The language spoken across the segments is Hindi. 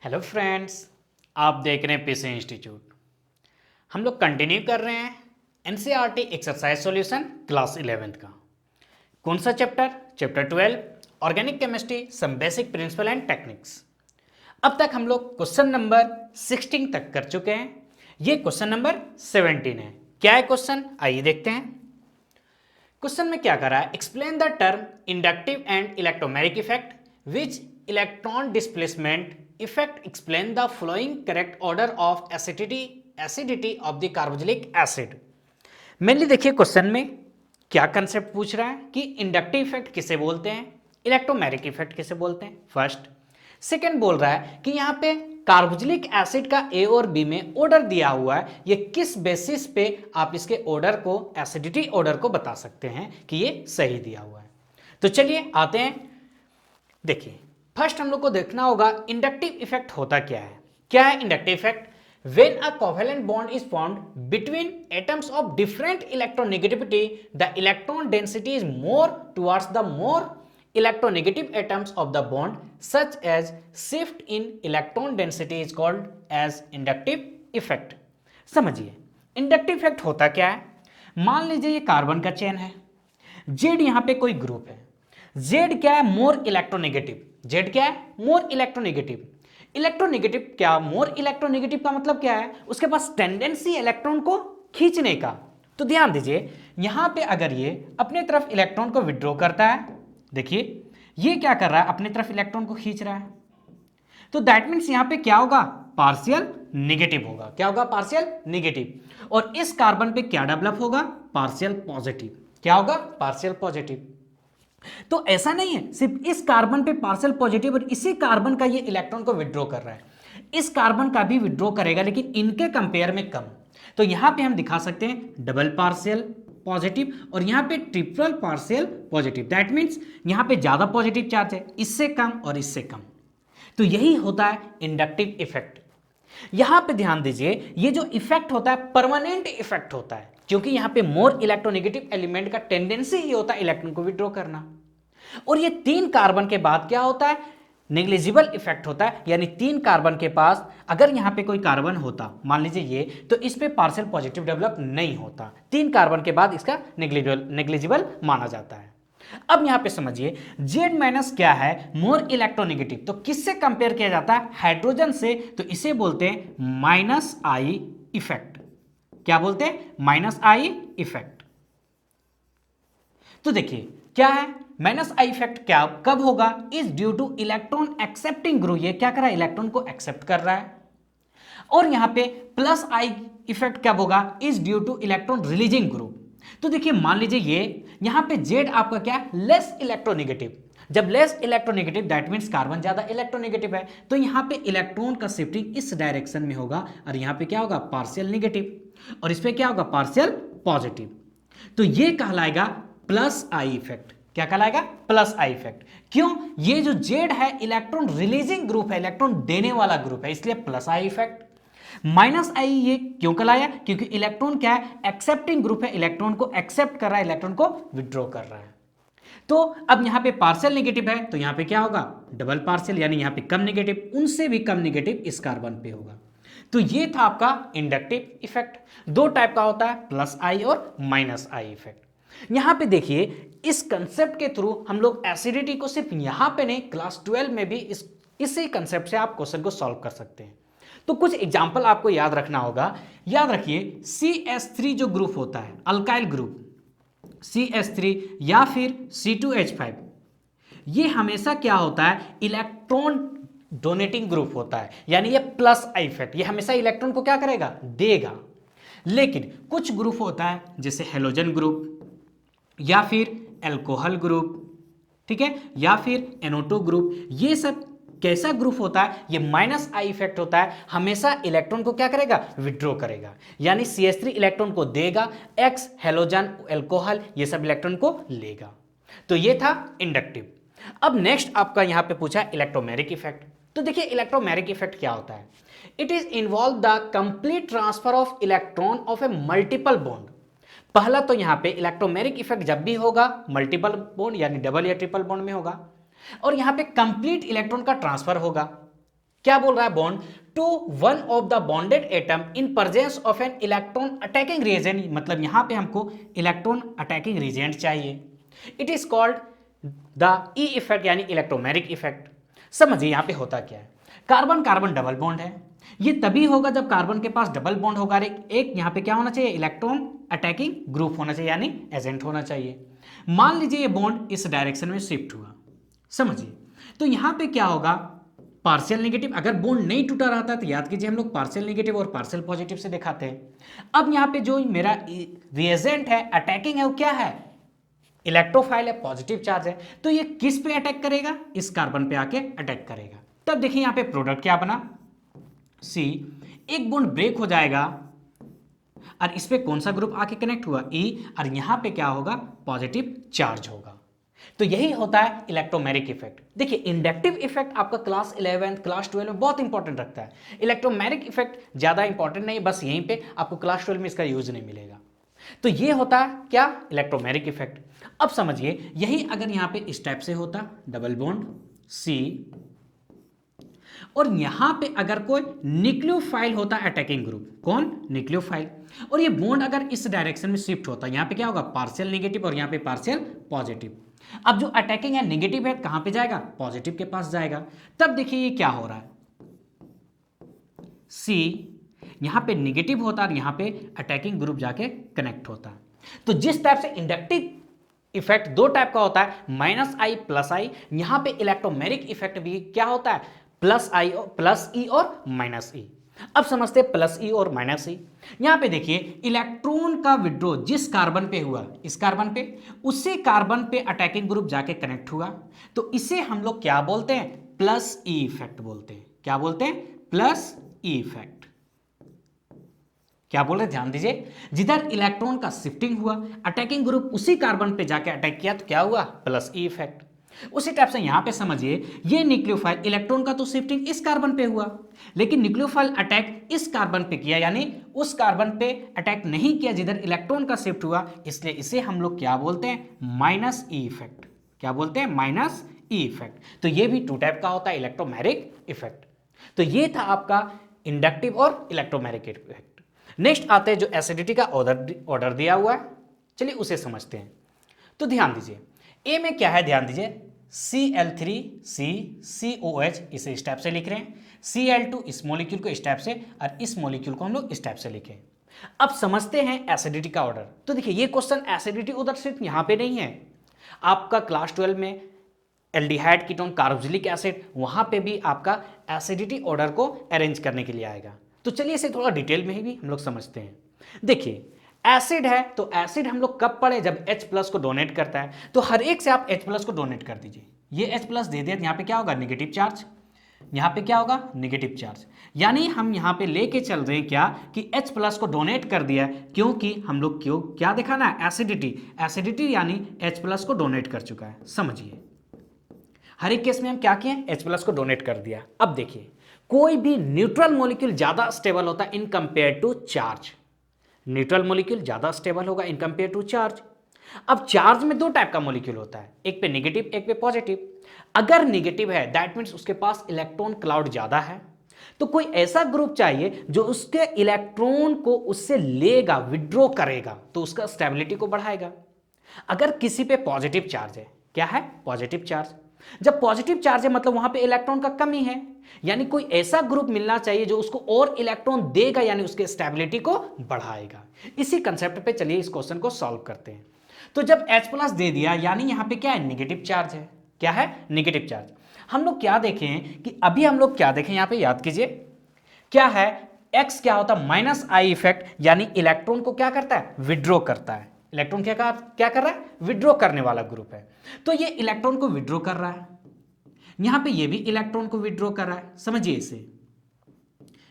हेलो फ्रेंड्स, आप देख रहे हैं पीसी इंस्टीट्यूट। हम लोग कंटिन्यू कर रहे हैं NCERT exercise solution class 11th का। कौन सा chapter? Chapter 12 organic chemistry some basic principle and techniques. अब तक हम लोग क्वेश्चन नंबर 16 तक कर चुके हैं। ये क्वेश्चन नंबर 17 है। क्या है क्वेश्चन, आइए देखते हैं। क्वेश्चन में क्या कर रहा है, explain the term inductive and electromagnetic effect which electron displacement effect explain the flowing correct order of acidity of the carboxylic acid. Mainly देखिए क्वेश्चन में क्या कंसेप्ट पूछ रहा है कि इंडक्टिव इफेक्ट किसे बोलते हैं, इलेक्ट्रोमैग्नेटिक इफेक्ट किसे बोलते हैं, फर्स्ट। सेकेंड बोल रहा है कि यहाँ पे कार्बोक्सिलिक एसिड का ए और बी में ऑर्डर दिया हुआ है, ये किस बेसिस पे आप इसके ऑर्डर को, एसिडिटी ऑर्डर को बता सकते हैं कि ये सही दिया हुआ है। तो चलिए आते हैं। देखिए फर्स्ट हम लोग को देखना होगा इंडक्टिव इफेक्ट होता क्या है। क्या है inductive effect? When a covalent bond is formed between atoms of different electronegativity, the electron density is more towards the more electronegative atoms of the bond, such as shift in electron density is called as inductive effect। समझिए इंडक्टिव इफेक्ट होता क्या है। मान लीजिए ये कार्बन का चेन है, जेड यहां पे कोई ग्रुप है, जेड क्या है, मोर इलेक्ट्रोनेगेटिव। जेड क्या है, मोर इलेक्ट्रोनेगेटिव। इलेक्ट्रोनेगेटिव क्या, मोर इलेक्ट्रोनेगेटिव का मतलब क्या है, उसके पास टेंडेंसी इलेक्ट्रॉन को खींचने का। तो ध्यान दीजिए यहां पे अगर ये अपने तरफ इलेक्ट्रॉन को विड्रॉ करता है, देखिए ये क्या कर रहा है, अपनी तरफ इलेक्ट्रॉन को खींच रहा है, तो दैट मीन्स यहां पे क्या होगा, पार्शियल नेगेटिव होगा। क्या होगा, पार्शियल नेगेटिव। और इस कार्बन पे क्या डेवलप होगा, पार्शियल पॉजिटिव। क्या होगा, पार्शियल पॉजिटिव। तो ऐसा नहीं है सिर्फ इस कार्बन पे पार्शियल पॉजिटिव और इसी कार्बन का ये इलेक्ट्रॉन को विड्रॉ कर रहा है, इस कार्बन का भी विड्रॉ करेगा लेकिन इनके कंपेयर में कम। तो यहां पे हम दिखा सकते हैं डबल पार्शियल पॉजिटिव और यहां पे triple partial positive. That means यहां पे ज्यादा पॉजिटिव चार्ज है, इससे कम और इससे कम। तो यही होता है इंडक्टिव इफेक्ट। यहां पे ध्यान दीजिए ये जो इफेक्ट होता है परमानेंट इफेक्ट होता है, क्योंकि यहां पे मोर इलेक्ट्रोनेगेटिव एलिमेंट का टेंडेंसी ही होता है इलेक्ट्रॉन को विड्रॉ करना। और ये 3 कार्बन के बाद क्या होता है, नेग्लिजिबल इफेक्ट होता है। यानी 3 कार्बन के पास अगर यहां पे कोई कार्बन होता, मान लीजिए ये, तो इस पे पार्शियल पॉजिटिव डेवलप नहीं होता। 3 कार्बन के बाद इसका नेग्लिजिबल माना जाता है। अब यहां पे समझिए जेड माइनस क्या है, मोर इलेक्ट्रोनेगेटिव। तो किससे कंपेयर किया जाता है, हाइड्रोजन से। तो इसे बोलते हैं माइनस आई इफेक्ट। क्या बोलते हैं, माइनस आई इफेक्ट। तो देखिए क्या है, माइनस आई इफेक्ट क्या कब होगा, is due two electron accepting group. ये क्या कर रहा है, इलेक्ट्रॉन को एक्सेप्ट कर रहा है। और यहां पे प्लस आई इफेक्ट कब होगा, is due two electron releasing group. तो देखिए मान लीजिए ये यहां पे जेड आपका क्या है, लेस इलेक्ट्रोनेगेटिव। जब less electronegative that means carbon ज्यादा इलेक्ट्रोनेगेटिव है, तो यहां पे इलेक्ट्रॉन का शिफ्टिंग इस डायरेक्शन में होगा और यहां पे क्या होगा, पार्शियल नेगेटिव, और इस पे क्या होगा, पार्शियल पॉजिटिव। तो ये कहलाएगा प्लस आई इफेक्ट। क्या कहलाएगा, प्लस आई इफेक्ट। क्यों, ये जो जेड है इलेक्ट्रॉन रिलीजिंग ग्रुप है, इलेक्ट्रॉन देने वाला ग्रुप है, इसलिए प्लस आई इफेक्ट। माइनस आई ये क्यों कहलाया, क्योंकि इलेक्ट्रॉन क्या है, एक्सेप्टिंग ग्रुप है, इलेक्ट्रॉन को एक्सेप्ट कर रहा है, इलेक्ट्रॉन को विड्रॉ कर रहा है। तो अब यहां पे पार्शियल नेगेटिव है, तो यहां पे क्या होगा, डबल पार्शियल, यानी यहां पे कम नेगेटिव, उनसे भी कम नेगेटिव इस कार्बन पे होगा। तो ये था आपका इंडक्टिव इफेक्ट। 2 टाइप का होता है, प्लस आई और माइनस आई इफेक्ट। यहां पे देखिए इस कंसेप्ट के थ्रू हम लोग एसिडिटी को सिर्फ यहां पे नहीं, क्लास 12 में भी इसी कंसेप्ट से आप क्वेश्चन को सॉल्व कर सकते हैं। तो कुछ एग्जांपल आपको याद रखना होगा। याद रखिए CH3 जो ग्रुप होता है, अल्काइल ग्रुप CH3 या फिर C2H5, ये हमेशा क्या होता है, इलेक्ट्रॉन डोनेटिंग ग्रुप होता है। यानी ये प्लस आई इफेक्ट, ये हमेशा इलेक्ट्रॉन को क्या करेगा, देगा। लेकिन कुछ ग्रुप होता है जैसे हेलोजन ग्रुप या फिर एल्कोहल ग्रुप, ठीक है, या फिर NO2 ग्रुप, ये सब कैसा ग्रुप होता है, ये माइनस आई इफेक्ट होता है, हमेशा इलेक्ट्रॉन को क्या करेगा, विड्रॉ करेगा। यानी CH3 इलेक्ट्रॉन को देगा, X हेलोजन एल्कोहल ये सब इलेक्ट्रॉन को लेगा। तो ये था इंडक्टिव। अब नेक्स्ट आपका यहां पे पूछा इलेक्ट्रोमैग्नेटिक इफेक्ट। तो देखिए इलेक्ट्रोमैग्नेटिक इफेक्ट क्या होता है, it is involve the complete transfer of electron of A multiple bond. पहला तो यहां पे इलेक्ट्रोमैग्नेटिक इफेक्ट जब भी होगा मल्टीपल बॉन्ड यानी डबल या ट्रिपल बॉन्ड में होगा, और यहां पे कंप्लीट इलेक्ट्रॉन का ट्रांसफर होगा। क्या बोल रहा है? Bond to one of the bonded atom in presence of an electron attacking reagent, मतलब यहां पे हमको इलेक्ट्रॉन अटैकिंग रिएजेंट चाहिए। It is called the E effect यानी इलेक्ट्रोमैग्नेटिक इफेक्ट। समझिए यहां पे होता क्या है, कार्बन कार्बन डबल बॉन्ड है, ये तभी होगा जब कार्बन के पास डबल बॉन्ड होगा, एक यहां पे क्या होना चाहिए? इलेक्ट्रॉन अटैकिंग ग्रुप होना चाहिए यानी एजेंट होना चाहिए। मान लीजिए ये बॉन्ड इस डायरेक्शन में शिफ्ट हुआ, समझिए, तो यहां पे क्या होगा? Partial negative. अगर बॉन्ड नहीं टूटा रहता तो याद कीजिए हम लोग पार्शियल नेगेटिव और पार्शियल पॉजिटिव से दिखाते हैं। अब यहां पे जो मेरा रिएजेंट है अटैकिंग है वो क्या है? इलेक्ट्रोफाइल है, पॉजिटिव चार्ज है, तो ये किस पे अटैक करेगा? इस कार्बन पे आके अटैक करेगा। तब देखिए यहां पे प्रोडक्ट क्या बना? सी, एक बॉन्ड ब्रेक हो जाएगा और इस पे कौन सा ग्रुप आके कनेक्ट हुआ? ई, और यहां पे क्या होगा? पॉजिटिव चार्ज होगा। तो यही होता है इलेक्ट्रोमैग्नेटिक इफेक्ट। देखिए इंडक्टिव इफेक्ट आपका क्लास 11 क्लास 12 में बहुत इंपॉर्टेंट रखता है, इलेक्ट्रोमैग्नेटिक इफेक्ट ज्यादा इंपॉर्टेंट नहीं, बस यहीं पे आपको क्लास 12 में इसका यूज नहीं मिलेगा। तो ये होता है क्या? Electromagnetic effect. अब समझिए यही अगर यहां पे इस टाइप से होता, डबल बॉन्ड सी, और यहां पे अगर कोई न्यूक्लियोफाइल होता अटैकिंग ग्रुप, कौन? न्यूक्लियोफाइल, और ये बॉन्ड अगर इस डायरेक्शन में शिफ्ट होता, यहां पे क्या होगा? पार्शियल नेगेटिव और यहां पे पार्शियल पॉजिटिव। अब जो अटैकिंग है नेगेटिव है कहां पे जाएगा? पॉजिटिव के पास जाएगा। तब देखिए ये क्या हो रहा है? सी, यहां पे नेगेटिव होता और यहां पे अटैकिंग ग्रुप जाके कनेक्ट होता। तो जिस टाइप से इंडक्टिव इफेक्ट दो टाइप का होता है, माइनस आई प्लस आई, यहां पे इलेक्ट्रोमैग्नेटिक इफेक्ट भी क्या होता है? प्लस आई, प्लस ई और माइनस ई। अब समझते हैं प्लस ई और माइनस ई। यहां पे देखिए इलेक्ट्रॉन का विड्रॉ जिस कार्बन पे हुआ, इस कार्बन पे, उसी कार्बन पे अटैकिंग ग्रुप जाके कनेक्ट हुआ, तो इसे हम लोग क्या बोलते हैं? प्लस ई इफेक्ट बोलते हैं। क्या बोलते हैं? Plus E effect. क्या बोल रहे? ध्यान दीजिए, जिधर इलेक्ट्रॉन का शिफ्टिंग हुआ, अटैकिंग ग्रुप उसी कार्बन पे जाके अटैक किया, तो क्या हुआ? Plus E effect. उसी टाइप से यहां पे समझिए ये न्यूक्लियोफाइल, इलेक्ट्रॉन का तो शिफ्टिंग इस कार्बन पे हुआ, लेकिन न्यूक्लियोफाइल अटैक इस कार्बन पे किया, यानी उस कार्बन पे अटैक नहीं किया जिधर इलेक्ट्रॉन का शिफ्ट हुआ, इसलिए इसे हम लोग क्या बोलते हैं? Minus E effect. क्या बोलते हैं? Minus E effect. तो ये भी टू टाइप का होता है इलेक्ट्रोमैग्नेटिक इफेक्ट। तो ये था आपका इंडक्टिव और इलेक्ट्रोमैग्नेटिक इफेक्ट। नेक्स्ट आते हैं जो एसिडिटी का ऑर्डर दिया हुआ है, चलिए उसे समझते हैं। तो ध्यान दीजिए ए में क्या है? ध्यान दीजिए Cl3CCOH, इसे इस टाइप से लिख रहे हैं। Cl2 इस मॉलिक्यूल को इस टाइप से, और इस मॉलिक्यूल को हम लोग इस टाइप से लिखें। अब समझते हैं एसिडिटी का ऑर्डर। तो देखिए ये क्वेश्चन एसिडिटी उधर सिर्फ यहां पे नहीं है, आपका क्लास 12 में एल्डिहाइड कीटोन कार्बोक्सिलिक एसिड, वहां पे भी आपका एसिडिटी ऑर्डर को अरेंज करने के लिए आएगा। तो चलिए इसे थोड़ा डिटेल में ही भी हम लोग समझते हैं। देखिए एसिड है, तो एसिड हम लोग कब पढ़े? जब H प्लस को डोनेट करता है, तो हर एक से आप H प्लस को डोनेट कर दीजिए। ये H प्लस दे दिया, यहाँ पे क्या होगा? Negative charge. यहाँ पे क्या होगा? Negative charge. यानी हम यहाँ पे लेके चल रहे हैं क्या कि H प्लस को डोनेट कर दिया, क्योंकि हम लोग क्यों क्या दिखाना है? एसिडिटी। एसिडिटी यानी H प्लस को डोनेट कर चुका है। समझिए हर एक केस में हम क्या किए? H प्लस को डोनेट कर दिया। अब देखिए कोई भी न्यूट्रल मॉलिक्यूल ज्यादा स्टेबल होता है in compare to charge. Neutral molecule ज्यादा स्टेबल होगा इन कंपेयर टू चार्ज। अब चार्ज में दो टाइप का मॉलिक्यूल होता है, एक पे नेगेटिव एक पे पॉजिटिव। अगर नेगेटिव है दैट मीन्स उसके पास इलेक्ट्रॉन क्लाउड ज्यादा है, तो कोई ऐसा ग्रुप चाहिए जो उसके इलेक्ट्रॉन को उससे लेगा, विड्रॉ करेगा, तो उसका स्टेबिलिटी को बढ़ाएगा। अगर किसी पे पॉजिटिव चार्ज है, क्या है? Positive charge. जब पॉजिटिव चार्ज है मतलब वहां पे इलेक्ट्रॉन का कमी है, यानी कोई ऐसा ग्रुप मिलना चाहिए जो उसको और इलेक्ट्रॉन देगा, यानी उसके स्टेबिलिटी को बढ़ाएगा। इसी कंसेप्ट पे चलिए इस क्वेश्चन को सॉल्व करते हैं। तो जब H प्लस दे दिया, यानी यहां पे क्या है? नेगेटिव चार्ज है। क्या है? Negative charge. हम लोग क्या देखें कि अभी हम लोग क्या देखें, यहां पे याद कीजिए क्या है? X क्या होता है? माइनस आई इफेक्ट, यानी इलेक्ट्रॉन को क्या करता है? विड्रॉ करता है। इलेक्ट्रॉन क्या कर रहा है? विड्रॉ करने वाला ग्रुप है। तो ये इलेक्ट्रॉन को विड्रॉ कर रहा है, यहां पे ये भी इलेक्ट्रॉन को विड्रॉ कर रहा है। समझिए इसे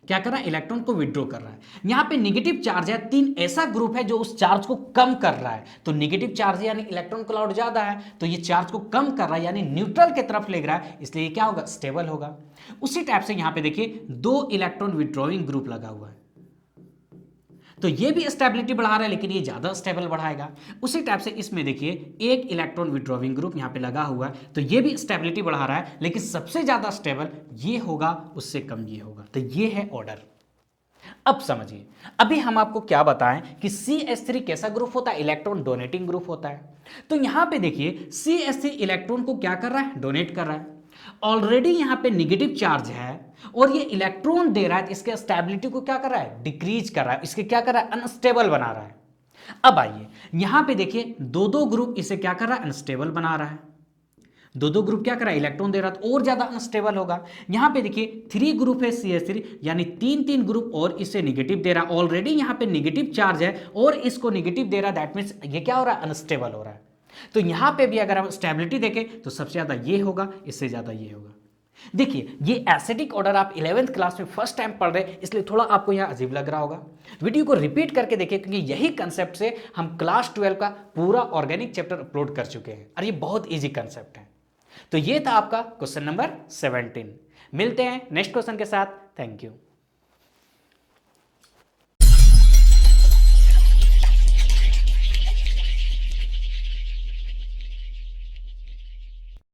क्या कर रहा है? इलेक्ट्रॉन को विड्रॉ कर रहा है। यहां पे नेगेटिव चार्ज है, 3 ऐसा ग्रुप है जो उस चार्ज को कम कर रहा है। तो नेगेटिव चार्ज है यानी इलेक्ट्रॉन क्लाउड ज्यादा है, तो ये चार्ज को कम कर रहा है यानी न्यूट्रल की तरफ ले रहा है, इसलिए क्या होगा? स्टेबल होगा। उसी टाइप से यहां पे देखिए 2 इलेक्ट्रॉन विड्रॉइंग ग्रुप लगा हुआ है, तो ये भी स्टेबिलिटी बढ़ा रहा है, लेकिन ये ज़्यादा स्टेबल बढ़ाएगा। उसी टाइप से इसमें देखिए एक इलेक्ट्रॉन विड्रॉविंग ग्रुप यहाँ पे लगा हुआ है, तो ये भी स्टेबिलिटी बढ़ा रहा है, लेकिन सबसे ज़्यादा स्टेबल ये होगा, उससे कम ये होगा। तो ये है ऑर्डर। अब समझिए, अभी हम आपको क्या बताएं कि CH3 कैसा ग्रुप होता है, इलेक्ट्रॉन डोनेटिंग ग्रुप होता है। तो यहां पे देखिए CH3 इलेक्ट्रॉन को क्या कर रहा है, डोनेट कर रहा है। ऑलरेडी यहां पे निगेटिव चार्ज है और ये इलेक्ट्रॉन दे रहा है, तो इसके स्टेबिलिटी को क्या कर रहा है, डिक्रीज कर रहा है, इसके क्या कर रहा है, अनस्टेबल बना रहा है। अब आइए यहां पे देखिए दो दो ग्रुप इसे क्या कर रहा है, अनस्टेबल बना रहा है। दो दो ग्रुप क्या कर रहा है, इलेक्ट्रॉन दे रहा है, तो और ज्यादा अनस्टेबल होगा। यहां पे देखिए 3 ग्रुप है CH3, यानी तीन तीन ग्रुप और इसे निगेटिव दे रहा है। ऑलरेडी यहां पे निगेटिव चार्ज है और इसको निगेटिव दे रहा है, दैट मीन्स ये क्या हो रहा है, अनस्टेबल हो रहा है। तो यहां पे भी अगर हम स्टेबिलिटी देखें तो सबसे ज्यादा ये होगा, इससे ज्यादा ये होगा। देखिए ये एसिडिक ऑर्डर आप 11th क्लास में फर्स्ट टाइम पढ़ रहे हैं, इसलिए थोड़ा आपको यहाँ अजीब लग रहा होगा। वीडियो को रिपीट करके देखिए, क्योंकि यही कंसेप्ट से हम क्लास 12 का पूरा ऑर्गेनिक चैप्टर अपलोड कर चुके हैं और ये बहुत ईजी कंसेप्ट है। तो ये था आपका क्वेश्चन नंबर 17। मिलते हैं नेक्स्ट क्वेश्चन के साथ। Thank you.